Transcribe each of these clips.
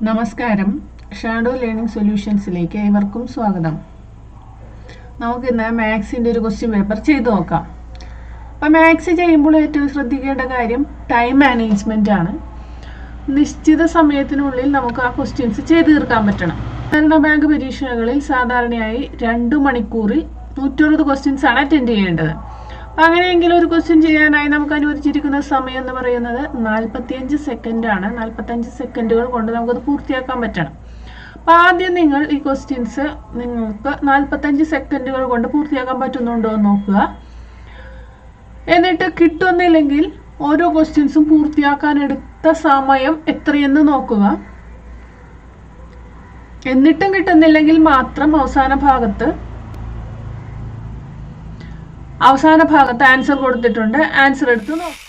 നമസ്കാരം. Shadow learning സൊല്യൂഷൻസിലേക്ക് ഏവർക്കും സ്വാഗതം. നമുക്കിന്ന് മാത്സിൻ്റെ ഒരു ക്വസ്റ്റ്യൻ പേപ്പർ ചെയ്തു നോക്കാം. അപ്പം മാത്സ് ചെയ്യുമ്പോൾ ഏറ്റവും ശ്രദ്ധിക്കേണ്ട കാര്യം ടൈം മാനേജ്മെൻ്റ് ആണ്. നിശ്ചിത സമയത്തിനുള്ളിൽ നമുക്ക് ആ ക്വസ്റ്റ്യൻസ് ചെയ്തു തീർക്കാൻ പറ്റണം. സഹകരണ ബാങ്ക് പരീക്ഷകളിൽ സാധാരണയായി 2 മണിക്കൂറിൽ 160 ക്വസ്റ്റ്യൻസ് ആണ് അറ്റൻഡ് ചെയ്യേണ്ടത്. അങ്ങനെയെങ്കിൽ ഒരു ക്വസ്റ്റ്യൻ ചെയ്യാനായി നമുക്ക് അനുവദിച്ചിരിക്കുന്ന സമയം എന്ന് പറയുന്നത് 45 സെക്കൻഡ് ആണ്. 45 സെക്കൻഡുകൾ കൊണ്ട് നമുക്കത് പൂർത്തിയാക്കാൻ പറ്റണം. അപ്പം ആദ്യം നിങ്ങൾ ഈ ക്വസ്റ്റ്യൻസ് നിങ്ങൾക്ക് 45 സെക്കൻഡുകൾ കൊണ്ട് പൂർത്തിയാക്കാൻ പറ്റുന്നുണ്ടോ എന്ന് നോക്കുക. എന്നിട്ട് കിട്ടുന്നില്ലെങ്കിൽ ഓരോ ക്വസ്റ്റ്യൻസും പൂർത്തിയാക്കാൻ എടുത്ത സമയം എത്രയെന്ന് നോക്കുക. എന്നിട്ടും കിട്ടുന്നില്ലെങ്കിൽ മാത്രം അവസാന ഭാഗത്ത് ആൻസർ കൊടുത്തിട്ടുണ്ട്, ആൻസർ എടുത്ത് നോക്കുക.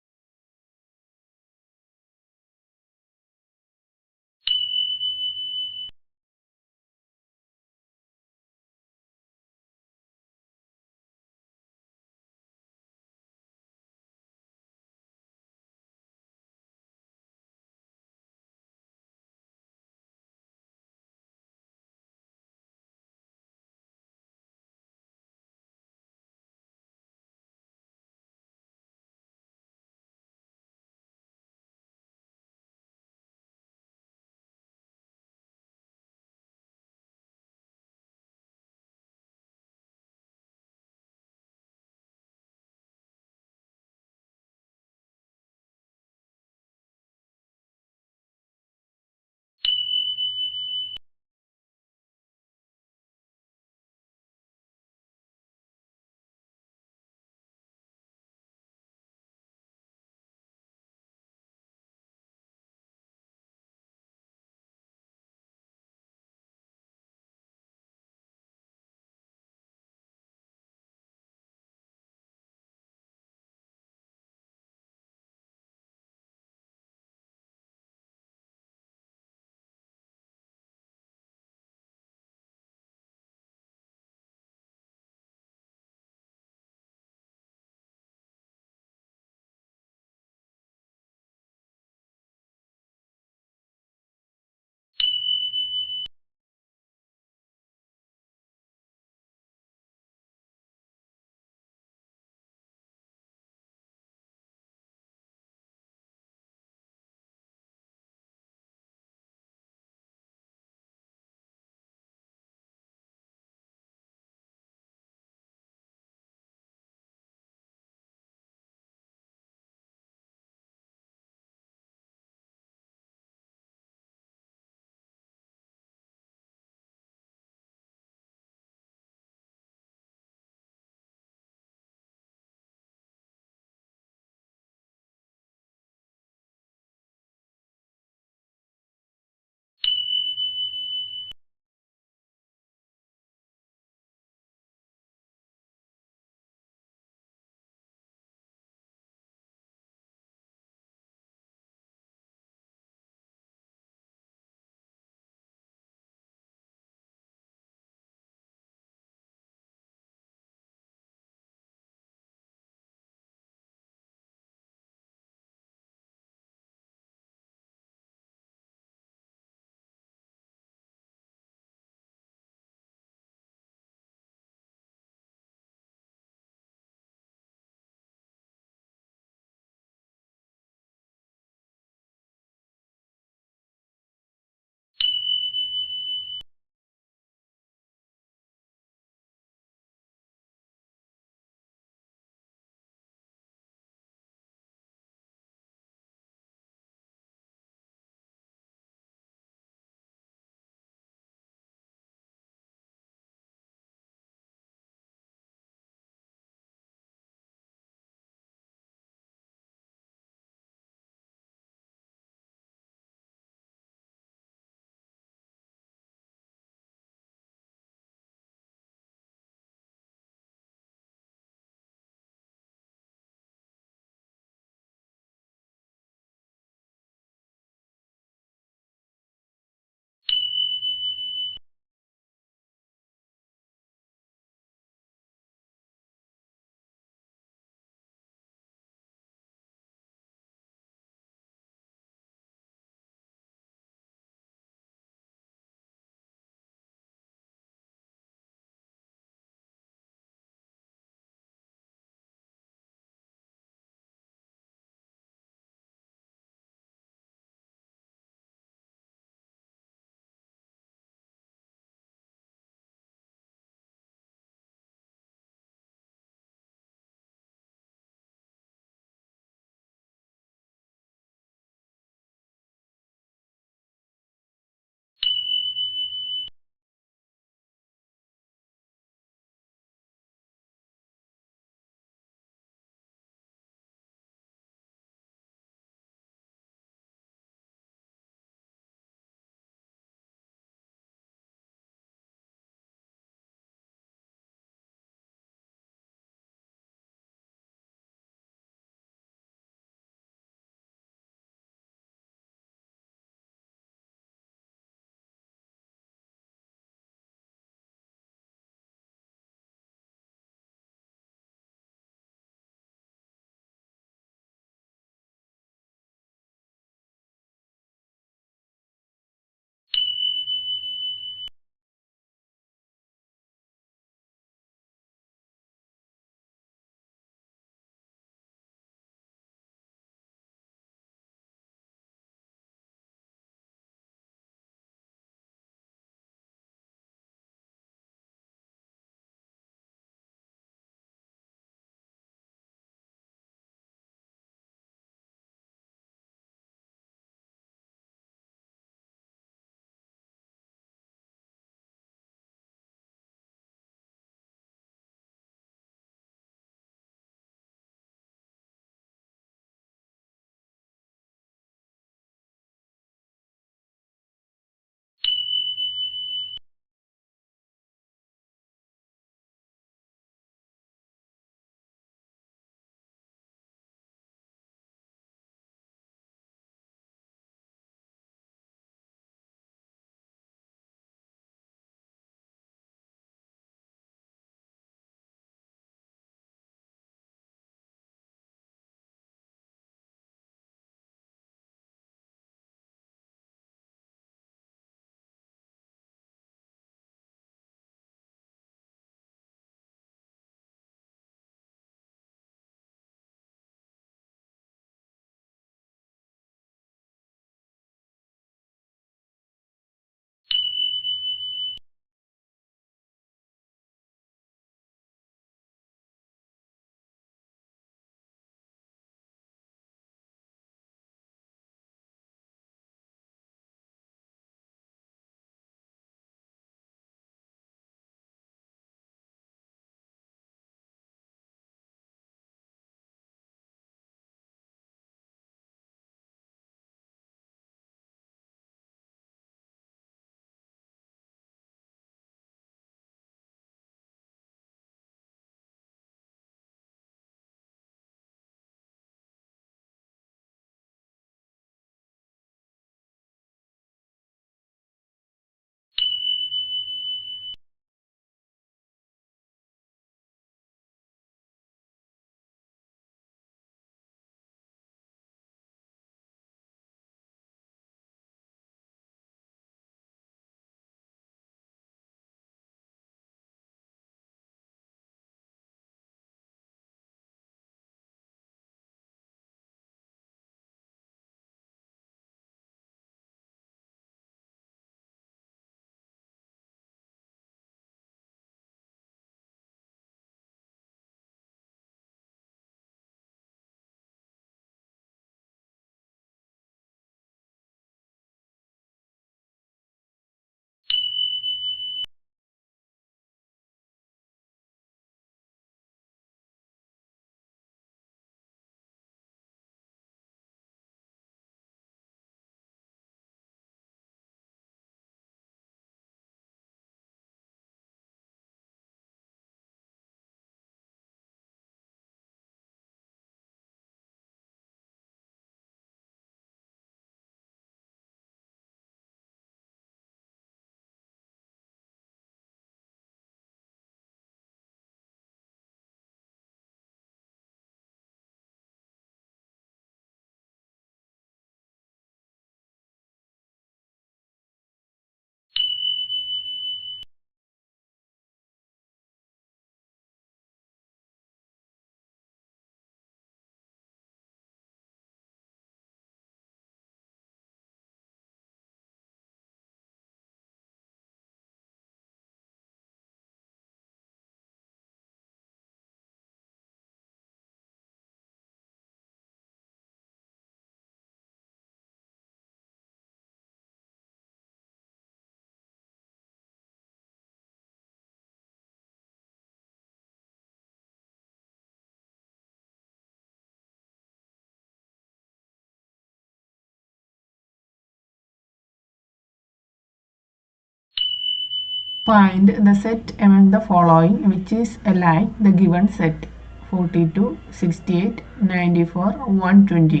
Find the set among the following which is like the given set 42, 68, 94, 120.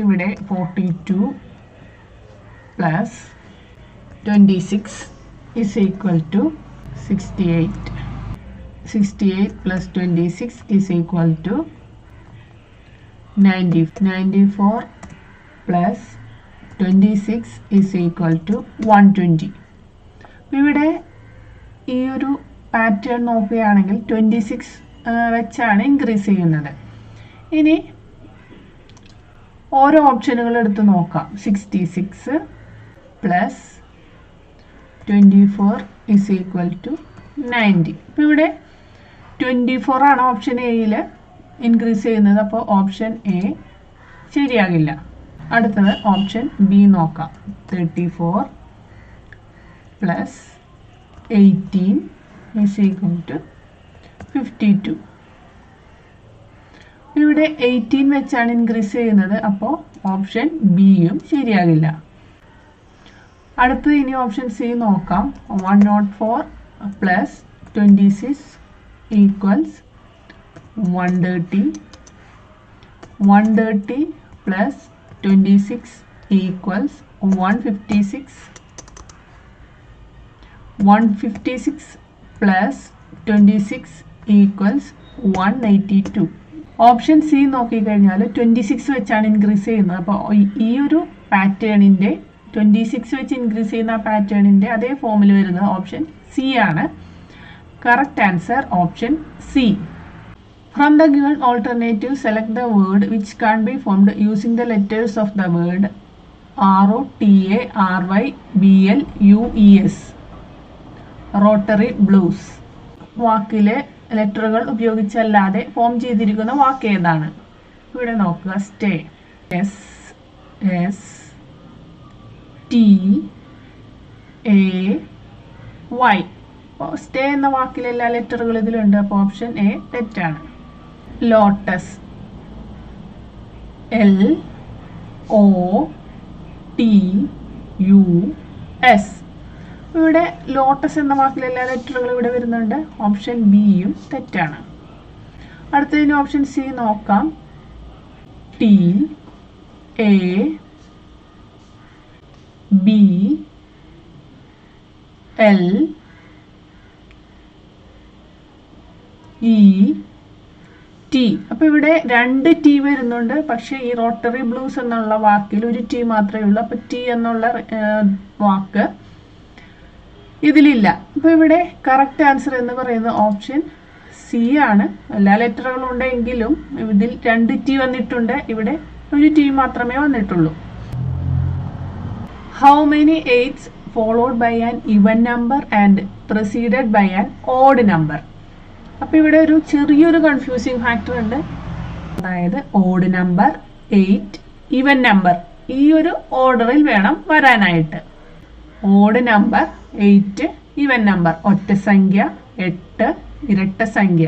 ഇവിടെ 42 plus 26 is equal to 68. 68 plus 26 is equal to 90. 94 plus 26 is equal to 120. ഇവിടെ ഈ ഒരു പാറ്റേൺ നോക്കുകയാണെങ്കിൽ 26 വെച്ചാണ് ഇൻക്രീസ് ചെയ്യുന്നത്. ഇനി ഓരോ ഓപ്ഷനുകൾ എടുത്ത് നോക്കാം. 66 പ്ലസ് 24 ഇസ് ഈക്വൽ ടു 90. അപ്പോൾ ഇവിടെ 24 ആണ് ഓപ്ഷൻ എയിൽ ഇൻക്രീസ് ചെയ്യുന്നത്. അപ്പോൾ ഓപ്ഷൻ എ ശരിയാകില്ല. അടുത്തത് ഓപ്ഷൻ ബി നോക്കാം. 34 പ്ലസ് 18 ഇസ് ഈക്വൽ ടു 52. ഇവിടെ 18 വെച്ചാണ് ഇൻക്രീസ് ചെയ്യുന്നത്. അപ്പോൾ ഓപ്ഷൻ ബിയും ശരിയാകില്ല. അടുത്തത് ഇനി ഓപ്ഷൻ സി നോക്കാം. 104 plus 26 equals 130. 130 plus 26 equals 156. 156 plus 26 equals 182. Option C നോക്കിക്കഴിഞ്ഞാൽ 26 വെച്ചാണ് ഇൻക്രീസ് ചെയ്യുന്നത്. അപ്പോൾ ഈ ഒരു പാറ്റേണിൻ്റെ 26 വെച്ച് ഇൻക്രീസ് ചെയ്യുന്ന ആ പാറ്റേണിൻ്റെ അതേ ഫോമിൽ വരുന്നത് ഓപ്ഷൻ സി ആണ്. Correct answer option C. From the given alternative, select the word which can be formed using the letters of the word ROTARYBLUES. Rotary blues. വാക്കിലെ ലെറ്ററുകൾ ഉപയോഗിച്ചല്ലാതെ ഫോം ചെയ്തിരിക്കുന്ന വാക്ക് ഏതാണ്? ഇവിടെ നോക്കുക. സ്റ്റേ. SSTAY. അപ്പോൾ സ്റ്റേ എന്ന വാക്കിലെ എല്ലാ ലെറ്ററുകൾ ഇതിലുണ്ട്. അപ്പോൾ ഓപ്ഷൻ എ തെറ്റാണ്. ലോട്ടസ്. LOTUS. ഇവിടെ ലോട്ടസ് എന്ന വാക്കിലെ എല്ലാ ലെറ്ററുകളും ഇവിടെ വരുന്നുണ്ട്. ഓപ്ഷൻ ബിയും തെറ്റാണ്. അടുത്തതിന് ഓപ്ഷൻ സി നോക്കാം. TABLET. അപ്പോൾ ഇവിടെ 2 ടി വരുന്നുണ്ട്. പക്ഷേ ഈ റോട്ടറി ബ്ലൂസ് എന്നുള്ള വാക്കിൽ ഒരു ടി മാത്രമേ ഉള്ളൂ. അപ്പോൾ ടി എന്നുള്ള വാക്ക് ഇതിലില്ല. അപ്പോൾ ഇവിടെ കറക്റ്റ് ആൻസർ എന്ന് പറയുന്നത് ഓപ്ഷൻ സി ആണ്. എല്ലാ ലെറ്ററുകളും ഉണ്ടെങ്കിലും ഇതിൽ 2 ടി വന്നിട്ടുണ്ട്. ഇവിടെ ഒരു ടി മാത്രമേ വന്നിട്ടുള്ളൂ. How many eights followed by an even number and preceded by an odd number. അപ്പോൾ ഇവിടെ ഒരു ചെറിയൊരു കൺഫ്യൂസിങ് ഫാക്ടർ ഉണ്ട്. അതായത് ഓഡ് നമ്പർ, 8, ഇവൻ നമ്പർ ഈ ഒരു ഓർഡറിൽ വേണം വരാനായിട്ട്. ഓഡ് നമ്പർ, 8, ഇവൻ നമ്പർ, ഒറ്റ സംഖ്യ, 8 ഇരട്ട സംഖ്യ,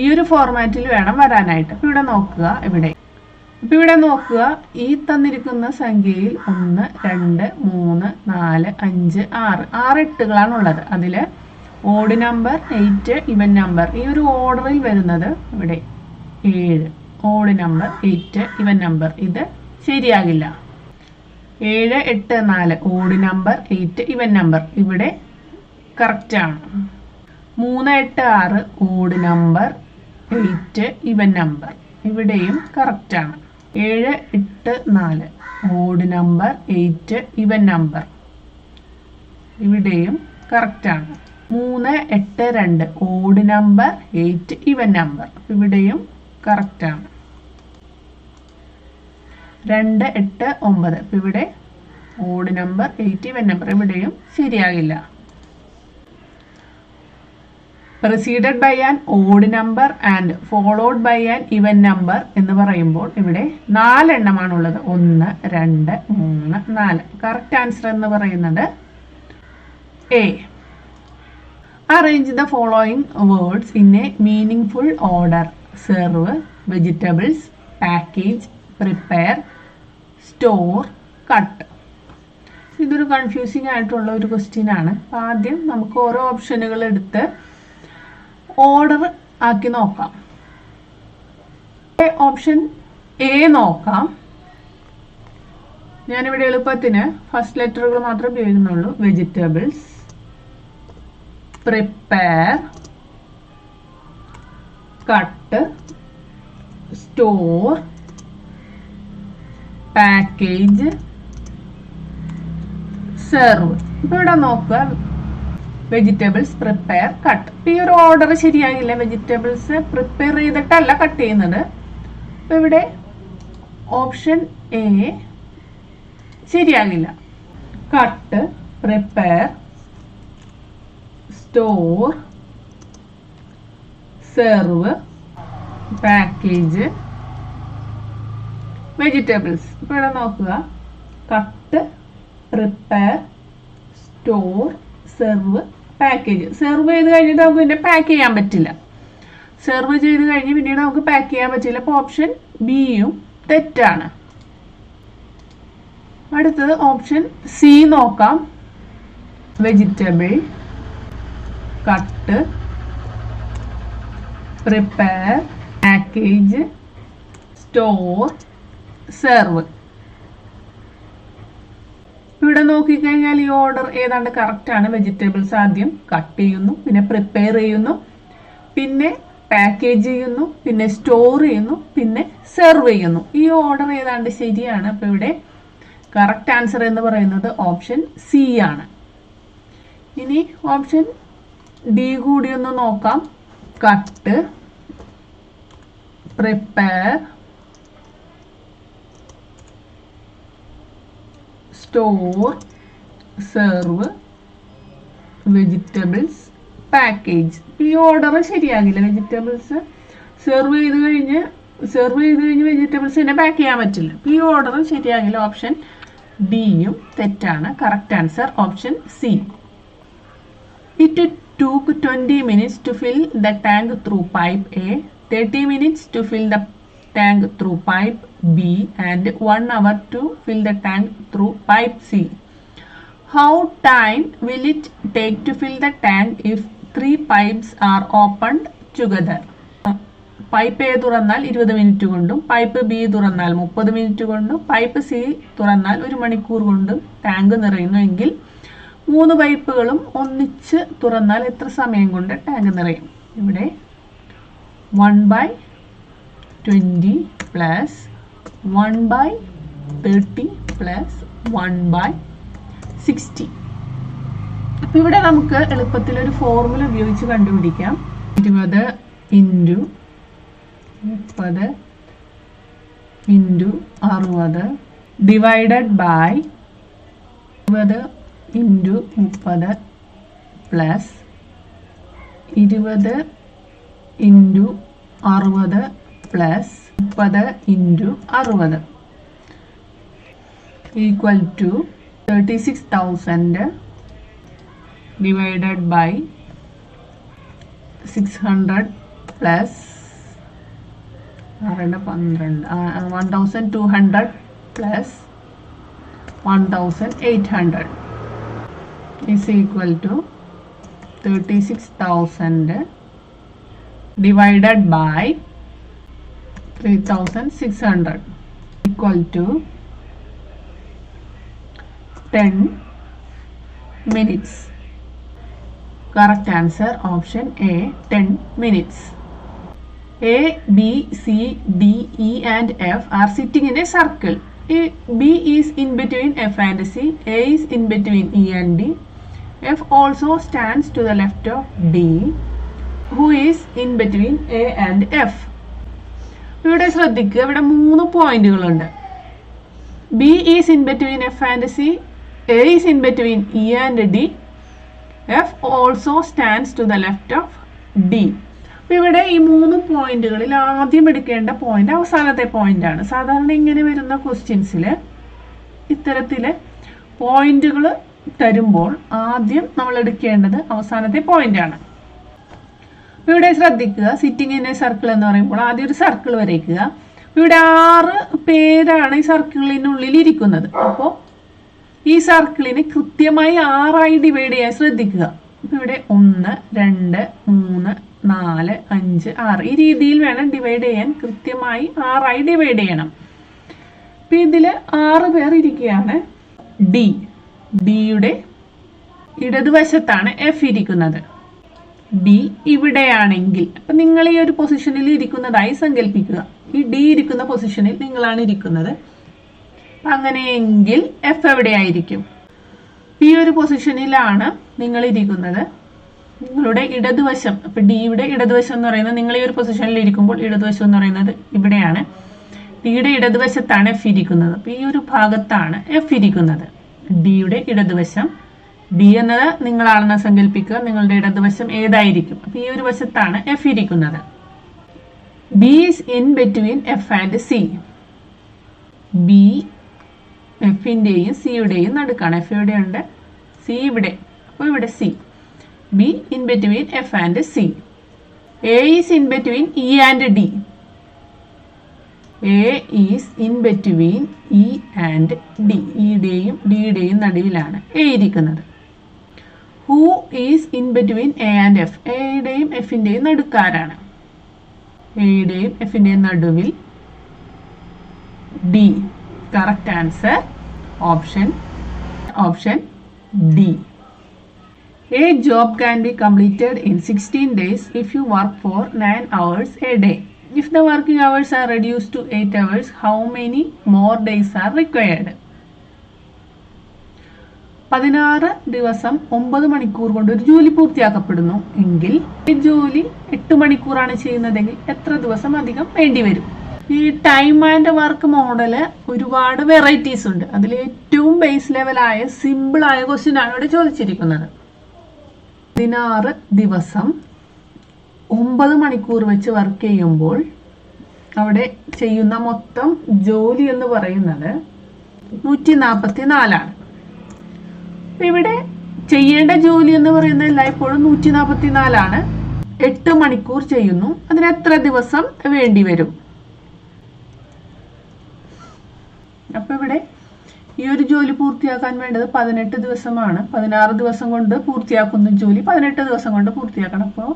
ഈ ഒരു ഫോർമാറ്റിൽ വേണം വരാനായിട്ട്. അപ്പോൾ ഇവിടെ നോക്കുക. ഇവിടെ നോക്കുക. ഈ തന്നിരിക്കുന്ന സംഖ്യയിൽ 1, 2, 3, 4, 5, 6 എട്ടുകളാണുള്ളത്. അതിൽ ഓഡ് നമ്പർ, 8, ഇവൻ നമ്പർ ഈ ഒരു ഓർഡറിൽ വരുന്നത് ഇവിടെ 7. ഓഡ് നമ്പർ, 8, ഇവൻ നമ്പർ ഇത് ശരിയാകില്ല. 7, 8, 4 ഓഡ് നമ്പർ, 8 ഇവൻ നമ്പർ ഇവിടെ കറക്റ്റാണ്. 3, 8, 6 ഓഡ് നമ്പർ, 8 ഇവൻ നമ്പർ ഇവിടെയും കറക്റ്റാണ്. 7, 8, 4 ഓഡ് നമ്പർ, 8 ഇവൻ നമ്പർ ഇവിടെയും കറക്റ്റാണ്. 3, 8, 2 ഓഡ് നമ്പർ, 8 ഇവൻ നമ്പർ ഇവിടെയും കറക്റ്റാണ്. 2, 8, 9 ഇപ്പം ഇവിടെ ഓഡ് നമ്പർ, 8 ഇവൻ നമ്പർ ഇവിടെയും ശരിയാകില്ല. Preceded by an odd number and followed by an even number എന്ന് പറയുമ്പോൾ ഇവിടെ 4 എണ്ണമാണുള്ളത്. 1, 2, 3, 4. കറക്റ്റ് ആൻസർ എന്ന് പറയുന്നത് A. Arrange the following words in a meaningful order. Serve, vegetables, package, prepare, store, cut. ഇതൊരു confusing ആയിട്ടുള്ള ഒരു ക്വസ്റ്റ്യൻ ആണ്. അപ്പം ആദ്യം നമുക്ക് ഓരോ ഓപ്ഷനുകൾ എടുത്ത് ഓർഡർ ആക്കി നോക്കാം. ഓപ്ഷൻ എ നോക്കാം. ഞാനിവിടെ എളുപ്പത്തിന് ഫസ്റ്റ് ലെറ്ററുകൾ മാത്രമേ ഉപയോഗിക്കുന്നുള്ളൂ. Vegetables, prepare, cut, store, package, serve. ഇപ്പൊ ഇവിടെ നോക്കുക, വെജിറ്റബിൾസ്, പ്രിപ്പയർ, കട്ട്. ഇപ്പൊ ഈ ഒരു ഓർഡർ ശരിയാകില്ല. വെജിറ്റബിൾസ് പ്രിപ്പയർ ചെയ്തിട്ടല്ല കട്ട് ചെയ്യുന്നത്. അപ്പൊ ഇവിടെ ഓപ്ഷൻ എ ശരിയാകില്ല. Cut, prepare, store, serve, package, vegetables. ഇപ്പൊ ഇവിടെ നോക്കുക, cut, prepare, store, serve, package. Serve ചെയ്ത് കഴിഞ്ഞിട്ട് നമുക്ക് പിന്നെ പാക്ക് ചെയ്യാൻ പറ്റില്ല. സെർവ് ചെയ്ത് കഴിഞ്ഞ് പിന്നീട് നമുക്ക് പാക്ക് ചെയ്യാൻ പറ്റില്ല. അപ്പോൾ ഓപ്ഷൻ ബിയും തെറ്റാണ്. അടുത്തത് ഓപ്ഷൻ സി നോക്കാം. Vegetable, cut, prepare, package, store, serve. ഇവിടെ നോക്കിക്കഴിഞ്ഞാൽ ഈ ഓർഡർ ഏതാണ്ട് കറക്റ്റ് ആണ്. വെജിറ്റബിൾസ് ആദ്യം കട്ട് ചെയ്യുന്നു, പിന്നെ പ്രിപ്പയർ ചെയ്യുന്നു, പിന്നെ പാക്കേജ് ചെയ്യുന്നു, പിന്നെ സ്റ്റോർ ചെയ്യുന്നു, പിന്നെ സെർവ് ചെയ്യുന്നു. ഈ ഓർഡർ ഏതാണ്ട് ശരിയാണ്. അപ്പൊ ഇവിടെ കറക്റ്റ് ആൻസർ എന്ന് പറയുന്നത് ഓപ്ഷൻ സി ആണ്. ഇനി ഓപ്ഷൻ ഡി കൂടി ഒന്ന് നോക്കാം. Cut, prepare, store, serve, vegetables, package. ഈ ഓർഡർ ശരിയാകില്ല. വെജിറ്റബിൾസ് സെർവ് ചെയ്ത് കഴിഞ്ഞ് വെജിറ്റബിൾസ് തന്നെ പാക്ക് ചെയ്യാൻ പറ്റില്ല. ഈ ഓർഡർ ശരിയാകില്ല. ഓപ്ഷൻ ഡിയും തെറ്റാണ്. Correct answer option C. It took 20 minutes to fill the tank through pipe A, 30 minutes to fill the tank through pipe B, and 1 hour to fill the tank through pipe C. How time will it take to fill the tank if 3 pipes are opened together? Pipe A തുറന്നാൽ 20 minute കൊണ്ടും, pipe B തുറന്നാൽ 30 minute കൊണ്ടും, pipe C തുറന്നാൽ 1 മണിക്കൂർ കൊണ്ടും tank നിറയുന്നു എങ്കിൽ 3 പൈപ്പുകളും ഒന്നിച്ച് തുറന്നാൽ എത്ര സമയം കൊണ്ട് ടാങ്ക് നിറയും? ഇവിടെ 1/20 പ്ലസ് 1/30 പ്ലസ് 1/60. അപ്പം ഇവിടെ നമുക്ക് എളുപ്പത്തിൽ ഒരു ഫോർമുല ഉപയോഗിച്ച് കണ്ടുപിടിക്കാം. 20 into 30 into 60 divided by 20 into 30 plus 20 into 60 plus 30 into 60 equal to 36,000 divided by 600 plus 1200 plus 1800 is equal to 36,000 divided by 3,600 equal to 10 minutes. Correct answer option A, 10 minutes. A, B, C, D, E and F are sitting in a circle. B is in between F and C, A is in between E and D, F also stands to the left of D, who is in between A and F. ഇവിടെ ശ്രദ്ധിക്കുക, ഇവിടെ 3 പോയിന്റുകളുണ്ട്. B is in between F and C, A is in between E and D, F also stands to the left of D. ഇവിടെ ഈ 3 പോയിന്റുകളിൽ ആദ്യം എടുക്കേണ്ട point അവസാനത്തെ point ആണ്. സാധാരണ ഇങ്ങനെ വരുന്ന ക്വസ്റ്റ്യൻസിൽ ഇത്തരത്തില് പോയിന്റുകൾ തരുമ്പോൾ ആദ്യം നമ്മൾ എടുക്കേണ്ടത് അവസാനത്തെ പോയിന്റ് ആണ്. ഇവിടെ ശ്രദ്ധിക്കുക, സിറ്റിംഗ് ഇൻ എ സർക്കിൾ എന്ന് പറയുമ്പോൾ ആദ്യം ഒരു സർക്കിൾ വരയ്ക്കുക. ഇവിടെ 6 പേരാണ് ഈ സർക്കിളിനുള്ളിൽ ഇരിക്കുന്നത്. അപ്പോൾ ഈ സർക്കിളിന് കൃത്യമായി 6ആയി ഡിവൈഡ് ചെയ്യാൻ ശ്രദ്ധിക്കുക. ഇപ്പം ഇവിടെ 1, 2, 3, 4, 5, 6 ഈ രീതിയിൽ വേണം ഡിവൈഡ് ചെയ്യാൻ. കൃത്യമായി 6ആയി ഡിവൈഡ് ചെയ്യണം. അപ്പം ഇതിൽ 6 പേർ ഇരിക്കുകയാണ്. ഡിയുടെ ഇടതുവശത്താണ് എഫ് ഇരിക്കുന്നത്. ഡി ഇവിടെയാണെങ്കിൽ അപ്പം നിങ്ങൾ ഈ ഒരു പൊസിഷനിൽ ഇരിക്കുന്നതായി സങ്കല്പിക്കുക. ഈ ഡി ഇരിക്കുന്ന പൊസിഷനിൽ നിങ്ങളാണ് ഇരിക്കുന്നത്. അങ്ങനെയെങ്കിൽ എഫ് എവിടെയായിരിക്കും? ഈ ഒരു പൊസിഷനിലാണ് നിങ്ങൾ ഇരിക്കുന്നത്. നിങ്ങളുടെ ഇടതുവശം, അപ്പം ഡിയുടെ ഇടതുവശം എന്ന് പറയുന്നത്, നിങ്ങൾ ഈ ഒരു പൊസിഷനിൽ ഇരിക്കുമ്പോൾ ഇടതുവശം എന്ന് പറയുന്നത് ഇവിടെയാണ്. ഡിയുടെ ഇടതുവശത്താണ് എഫ് ഇരിക്കുന്നത്. അപ്പം ഈ ഒരു ഭാഗത്താണ് എഫ് ഇരിക്കുന്നത്. ഡിയുടെ ഇടതുവശം, ഡി എന്നത് നിങ്ങളാണെന്ന് സങ്കല്പിക്കുക. നിങ്ങളുടെ ഇടതുവശം ഏതായിരിക്കും? അപ്പം ഈ ഒരു വശത്താണ് എഫ് ഇരിക്കുന്നത്. B is in between F and C. B എഫിൻ്റെയും സിയുടെയും നടുക്കാണ്. എഫ് ഇവിടെയുണ്ട്, സി ഇവിടെ. അപ്പോൾ ഇവിടെ C. B in between F and C. A is in between E and D. A is in between E and D. ഇയുടെയും ഡിയുടെയും നടുവിലാണ് എ ഇരിക്കുന്നത്. Who is in between A and F. എയുടെയും എഫിൻ്റെയും നടുക്കാരാണ്. എയുടെയും എഫിൻ്റെയും നടുവിൽ D. Correct answer option D. A job can be completed in 16 days if you work for 9 hours a day. If the working hours are reduced to 8 hours, how many more days are required? 16 ദിവസം 9 മണിക്കൂർ കൊണ്ട് ഒരു ജോലി പൂർത്തിയാക്കപ്പെടുന്നു എങ്കിൽ ഈ ജോലി 8 മണിക്കൂറാണ് ചെയ്യുന്നതെങ്കിൽ എത്ര ദിവസം അധികം വേണ്ടിവരും? ഈ ടൈം ആൻഡ് വർക്ക് മോഡല് ഒരുപാട് വെറൈറ്റീസ് ഉണ്ട്. അതിൽ ഏറ്റവും ബേസ് ലെവലായ സിമ്പിളായ ക്വസ്റ്റ്യൻ ആണ് ഇവിടെ ചോദിച്ചിരിക്കുന്നത്. 16 ദിവസം 9 മണിക്കൂർ വെച്ച് വർക്ക് ചെയ്യുമ്പോൾ അവിടെ ചെയ്യുന്ന മൊത്തം ജോലി എന്ന് പറയുന്നത് 144 ആണ്. ഇവിടെ ചെയ്യേണ്ട ജോലി എന്ന് പറയുന്നത് എല്ലായ്പ്പോഴും 144 ആണ്. 8 മണിക്കൂർ ചെയ്യുന്നു. അതിന് എത്ര ദിവസം വേണ്ടി വരും? അപ്പൊ ഇവിടെ ഈ ഒരു ജോലി പൂർത്തിയാക്കാൻ വേണ്ടത് 18 ദിവസമാണ്. 16 ദിവസം കൊണ്ട് പൂർത്തിയാക്കുന്ന ജോലി 18 ദിവസം കൊണ്ട് പൂർത്തിയാക്കണം. അപ്പോൾ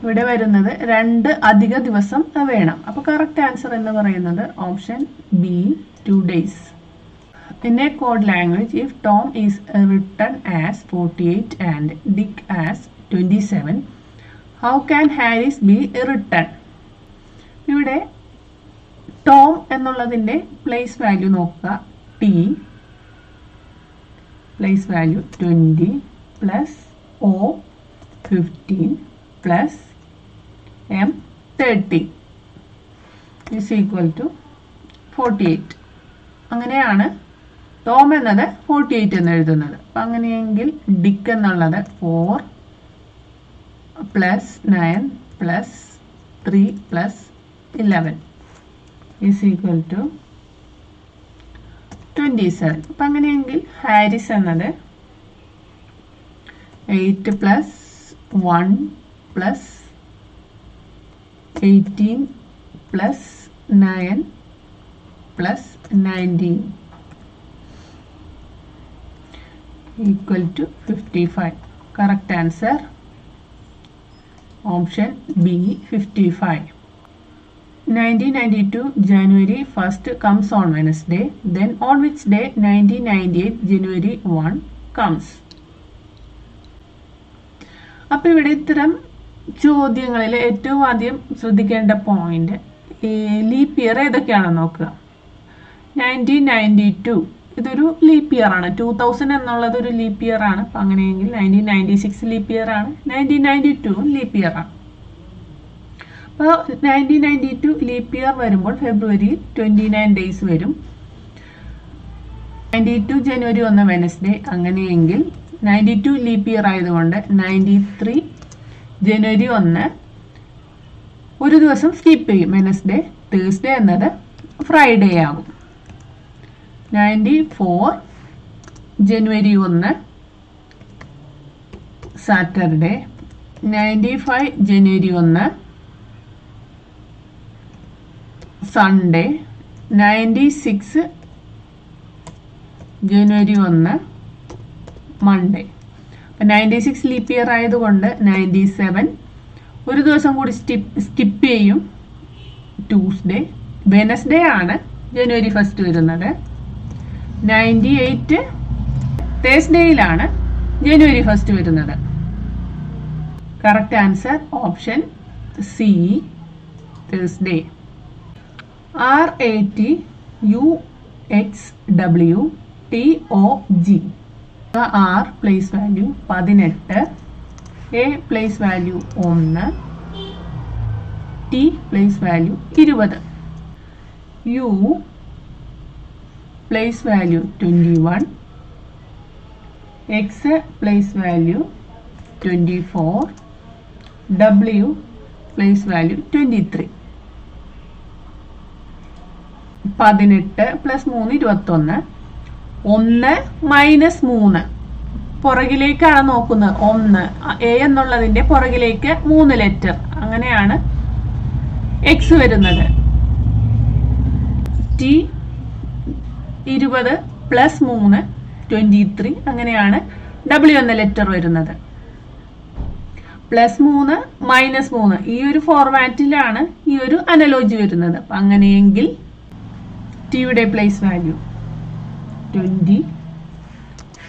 ഇവിടെ വരുന്നത് 2 അധിക ദിവസം വേണം. അപ്പോൾ കറക്റ്റ് ആൻസർ എന്ന് പറയുന്നത് option B, 2 days. In a code language, if Tom is written as 48 and Dick as 27, how can Harris be written? ഇവിടെ ടോം എന്നുള്ളതിൻ്റെ പ്ലേസ് വാല്യൂ നോക്കുക. T place value 20 plus O 15 plus M 30 is equal to 48. അങ്ങനെയാണ് Tom എന്നത് 48 എന്ന് എഴുതുന്നത്. അപ്പം അങ്ങനെയെങ്കിൽ Dick എന്നുള്ളത് 4 plus 9 plus 3 plus 11 is equal to 27. അപ്പം അങ്ങനെയെങ്കിൽ ഹാരിസ് എന്നത് 8 plus 1 plus 18 plus 9 plus 19 equal to 55. Correct answer option B, 55. 1992 January 1st comes on Wednesday. Then on which day 1998 January 1 comes? അപ്പോൾ ഇവിടെ ഇത്തരം ചോദ്യങ്ങളിൽ ഏറ്റവും ആദ്യം ശ്രദ്ധിക്കേണ്ട പോയിന്റ് ലീപ്പ് ഇയർ ഏതൊക്കെയാണെന്ന് നോക്കുക. 1992 ഇതൊരു ലീപ്പ് ഇയർ ആണ്. 2000 എന്നുള്ളത് ഒരു ലീപ്പ് ഇയർ ആണ്. അപ്പം അങ്ങനെയെങ്കിൽ 1996 ലീപ്പ് ഇയർ ആണ്. 1992 ലീപ്പ് ഇയർ ആണ്. അപ്പോൾ 1992 ലീപ്പ് ഇയർ വരുമ്പോൾ ഫെബ്രുവരിയിൽ 29 ഡേയ്സ് വരും. 92 ജനുവരി 1 വെനസ്ഡേ. അങ്ങനെയെങ്കിൽ 92 ലീപ്പ് ഇയർ ആയതുകൊണ്ട് 93 ജനുവരി 1 ഒരു ദിവസം സ്കിപ്പ് ചെയ്യും. വെനസ്ഡേ, തേഴ്സ്ഡേ എന്നത് ഫ്രൈഡേ ആകും. 94 ജനുവരി 1 സാറ്റർഡേ. 95 ജനുവരി 1 സൺഡേ. 96 ജനുവരി 1 മൺഡേ. അപ്പം 96 ലീപ്പ് ഇയർ ആയതുകൊണ്ട് 97 ഒരു ദിവസം കൂടി സ്കിപ്പ് ചെയ്യും, ട്യൂസ്ഡേ. വെനസ്ഡേ ആണ് ജനുവരി 1 വരുന്നത്. 98 തേഴ്സ്ഡേയിലാണ് ജനുവരി 1 വരുന്നത്. Correct answer option C, Thursday. RATUXWTOG. R place value 18, A place value 1, T place value 20, U place value 21, X place value 24, W place value 23. 18 plus 3 21. 1 minus 3 പുറകിലേക്കാണ് നോക്കുന്നത്. 1 A എന്നുള്ളതിന്റെ പുറകിലേക്ക് 3 ലെറ്റർ, അങ്ങനെയാണ് X വരുന്നത്. T 20 plus 3 23, അങ്ങനെയാണ് W എന്ന letter വരുന്നത്. Plus 3 minus 3 ഈ ഒരു ഫോർമാറ്റിലാണ് ഈ ഒരു അനലോജി വരുന്നത്. അപ്പം അങ്ങനെയെങ്കിൽ ടിയുടെ പ്ലേസ് വാല്യൂ 20,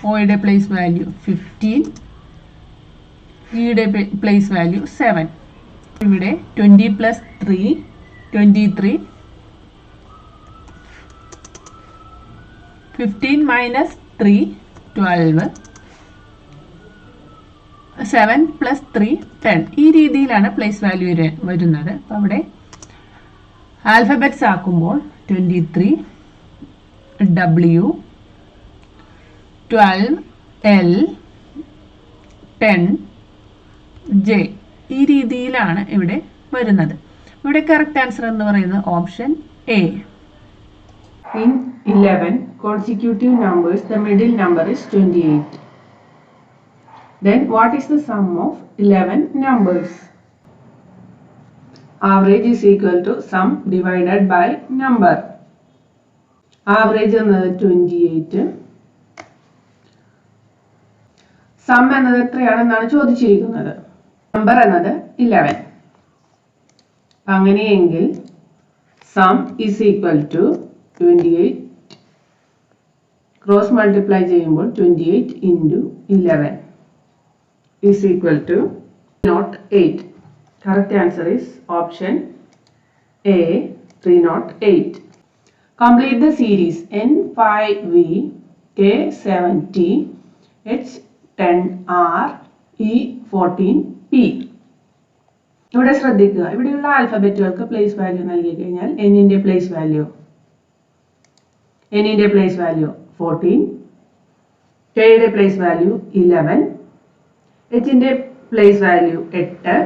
ഒയുടെ പ്ലേസ് വാല്യൂ 15, ഇയുടെ പ്ലേസ് വാല്യൂ 7. ഇവിടെ 20 പ്ലസ് 3 23, 15 മൈനസ് 3 12, 7 പ്ലസ് 3 10. ഈ രീതിയിലാണ് പ്ലേസ് വാല്യൂ വരുന്നത്. അപ്പം അവിടെ ആൽഫബറ്റ്സ് ആക്കുമ്പോൾ 23 W, 12 L, 10 J. ഈ രീതിയിലാണ് ഇവിടെ വരുന്നത്. ഇവിടെ കറക്റ്റ് ആൻസർ എന്ന് പറയുന്നത് option A. In 11 consecutive numbers, the middle number is 28. Then what is the sum of 11 numbers? Average is equal to sum divided by number. Average എന്നത് 28, some എന്നത് എത്രയാണെന്നാണ് ചോദിച്ചിരിക്കുന്നത്. നമ്പർ എന്നത് 11. അങ്ങനെയെങ്കിൽ sum is equal to 28 cross multiply ചെയ്യുമ്പോൾ 28 into 11 is equal to 308. Correct answer is option A, 308. Complete the series N5V K7T H10R E14P. ഇവിടെ ശ്രദ്ധിക്കുക, ഇവിടെയുള്ള ആൽഫബറ്റുകൾക്ക് place value നൽകി കഴിഞ്ഞാൽ എന്നിന്റെ പ്ലേസ് വാല്യൂ 14, കെയുടെ പ്ലേസ് വാല്യൂ 11, എച്ചിന്റെ പ്ലേസ് വാല്യൂ 8,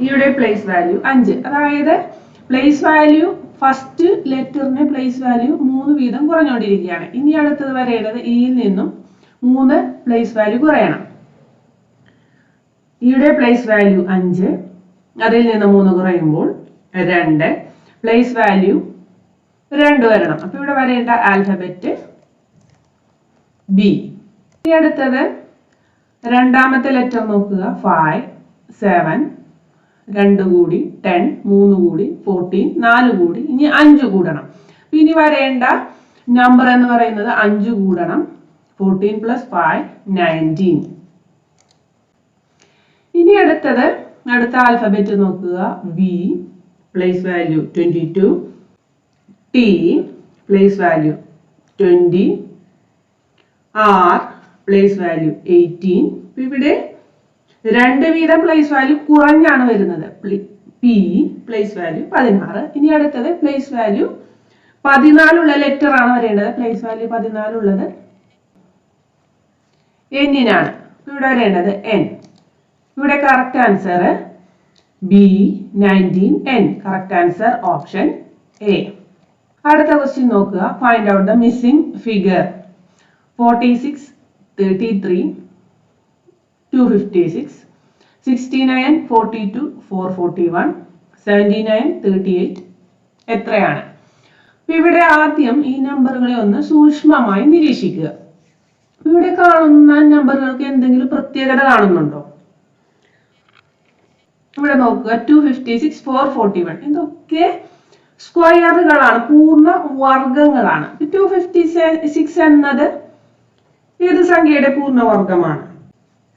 ഇയുടെ പ്ലേസ് വാല്യൂ 5. അതായത് പ്ലേസ് വാല്യൂ ഫസ്റ്റ് ലെറ്ററിന്റെ പ്ലേസ് വാല്യൂ 3 വീതം കുറഞ്ഞുകൊണ്ടിരിക്കുകയാണ്. ഇനി അടുത്തത് വരേണ്ടത് ഇയിൽ നിന്നും 3 പ്ലേസ് വാല്യൂ കുറയണം. ഇയുടെ പ്ലേസ് വാല്യൂ 5, അതിൽ നിന്ന് 3 കുറയുമ്പോൾ 2, പ്ലേസ് വാല്യൂ 2 വരണം. അപ്പൊ ഇവിടെ വരേണ്ട ആൽഫബറ്റ് ബി. ഇനി അടുത്തത് രണ്ടാമത്തെ ലെറ്റർ നോക്കുക. 5, 7, 2 കൂടി 10, 3 കൂടി 14, 4 കൂടി ഇനി 5 കൂടണം. ഇനി വരേണ്ട നമ്പർ എന്ന് പറയുന്നത് 5 കൂടണം. 14 പ്ലസ് 5 19. ഇനി അടുത്ത ആൽഫബറ്റ് നോക്കുക. V place value 22, T place value 20, R place value 18. ഇവിടെ 2 വീതം പ്ലേസ് വാല്യൂ കുറഞ്ഞാണ് വരുന്നത്. P place value 16. ഇനി അടുത്തത് പ്ലേസ് വാല്യൂ 14 ഉള്ള ലെറ്റർ ആണ് വരേണ്ടത്. പ്ലേസ് വാല്യൂ 14 ഉള്ളത് എന്നിനാണ്. ഇവിടെ വരേണ്ടത് എൻ. ഇവിടെ correct answer B, 19N. Correct answer option A. അടുത്ത ക്വസ്റ്റ്യൻ നോക്കുക. Find out the missing figure. 46, 33, 256, 69, 42, 441, 79, 38 എത്രയാണ്? ഇവിടെ ആദ്യം ഈ നമ്പറുകളെ ഒന്ന് സൂക്ഷ്മമായി നിരീക്ഷിക്കുക. ഇവിടെ കാണുന്ന നമ്പറുകൾക്ക് എന്തെങ്കിലും പ്രത്യേകത കാണുന്നുണ്ടോ? ഇവിടെ നോക്കുക, 256, 441 ഇതൊക്കെ സ്ക്വയറുകളാണ്, പൂർണ്ണ വർഗങ്ങളാണ്. 256 എന്നത് ഏത് സംഖ്യയുടെ പൂർണ്ണവർഗമാണ്?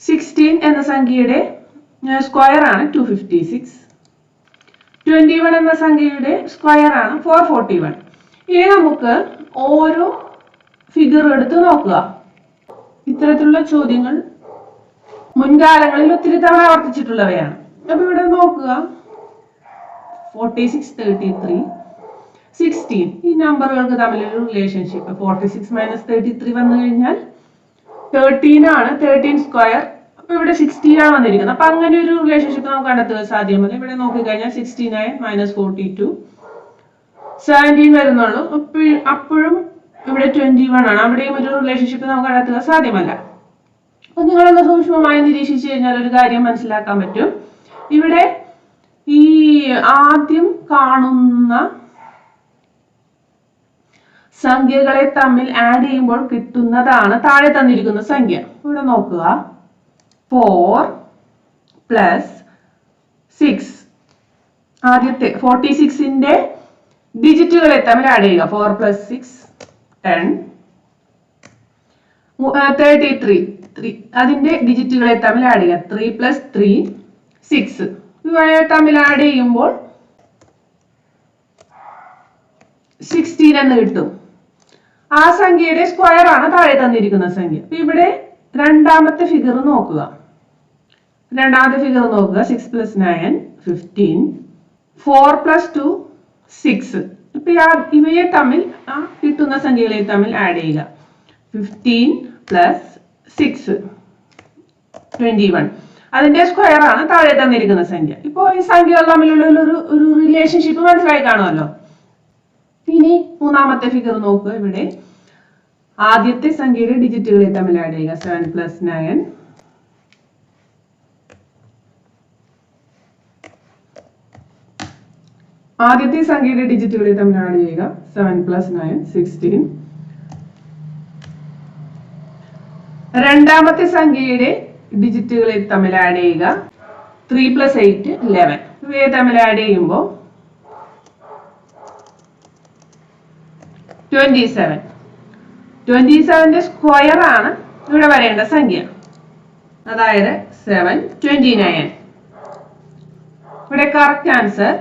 16 എന്ന സംഖ്യയുടെ സ്ക്വയർ ആണ് 256. 21 എന്ന സംഖ്യയുടെ സ്ക്വയർ ആണ് 441. ഇനി നമുക്ക് ഓരോ ഫിഗർ എടുത്ത് നോക്കുക. ഇത്തരത്തിലുള്ള ചോദ്യങ്ങൾ മുൻകാലങ്ങളിൽ ഒത്തിരി തവണ ആവർത്തിച്ചിട്ടുള്ളവയാണ്. അപ്പൊ ഇവിടെ നോക്കുക, 46, 33, 16 ഈ നമ്പറുകൾക്ക് തമ്മിലൊരു റിലേഷൻഷിപ്പ്. 46 - 33 വന്നു കഴിഞ്ഞാൽ 13 ആണ്. 13 സ്ക്വയർ. അപ്പൊ ഇവിടെ 16 ആണ് വന്നിരിക്കുന്നത്. അപ്പൊ അങ്ങനെ ഒരു റിലേഷൻഷിപ്പ് നമുക്ക് കണ്ടെത്തുക സാധ്യമല്ല. ഇവിടെ നോക്കിക്കഴിഞ്ഞാൽ 69 - 42 17 വരുന്നുള്ളൂ. അപ്പോഴും ഇവിടെ 21 ആണ്. അവിടെയും ഒരു റിലേഷൻഷിപ്പ് നമുക്ക് കണ്ടെത്തുക സാധ്യമല്ല. അപ്പൊ നിങ്ങളൊന്ന് സൂക്ഷ്മമായി നിരീക്ഷിച്ചു കഴിഞ്ഞാൽ ഒരു കാര്യം മനസ്സിലാക്കാൻ പറ്റും. ഇവിടെ ഈ ആദ്യം കാണുന്ന സംഖ്യകളെ തമ്മിൽ ആഡ് ചെയ്യുമ്പോൾ കിട്ടുന്നതാണ് താഴെ തന്നിരിക്കുന്ന സംഖ്യ. ഇവിടെ നോക്കുക, 4 + 6. ആദ്യത്തെ 46ന്റെ ഡിജിറ്റുകളെ തമ്മിൽ ആഡ് ചെയ്യുക. 4 + 6 10. 33 3 അതിന്റെ ഡിജിറ്റുകളെ തമ്മിൽ ആഡ് ചെയ്യുക. 3 + 3 6. ഇവയെ തമ്മിൽ ആഡ് ചെയ്യുമ്പോൾ 16 എന്ന് കിട്ടും. ആ സംഖ്യയുടെ സ്ക്വയർ ആണ് താഴെ തന്നിരിക്കുന്ന സംഖ്യ. ഇവിടെ രണ്ടാമത്തെ ഫിഗർ നോക്കുക. 6 + 9 15. 4 + 2 6. ഇപ്പൊ ഇവയെ തമ്മിൽ കിട്ടുന്ന സംഖ്യകളെ തമ്മിൽ ആഡ് ചെയ്യുക. 15 + 6 21. അതിന്റെ സ്ക്വയർ ആണ് താഴെ തന്നിരിക്കുന്ന സംഖ്യ. ഇപ്പോൾ ഈ സംഖ്യകൾ തമ്മിലുള്ള ഒരു റിലേഷൻഷിപ്പ് മനസ്സിലായി കാണുമല്ലോ. ഇനി മൂന്നാമത്തെ ഫിഗർ നോക്കുക. ഇവിടെ ആദ്യത്തെ സംഖ്യയുടെ ഡിജിറ്റുകളെ തമ്മിൽ ആഡ് ചെയ്യുക. 7 + 9. ആദ്യത്തെ സംഖ്യയുടെ ഡിജിറ്റുകളെ തമ്മിൽ ആഡ് ചെയ്യുക. 7 + 9 16. രണ്ടാമത്തെ സംഖ്യയുടെ ഡിജിറ്റുകളെ തമ്മിൽ ആഡ് ചെയ്യുക. 3 + 8 11. ഇവയെ തമ്മിൽ ആഡ് ചെയ്യുമ്പോൾ 27. 27ന്റെ സ്ക്വയർ ആണ് ഇവിടെ വരേണ്ട സംഖ്യ. അതായത് 7 29. ഇവിടെ കറക്റ്റ് ആൻസർ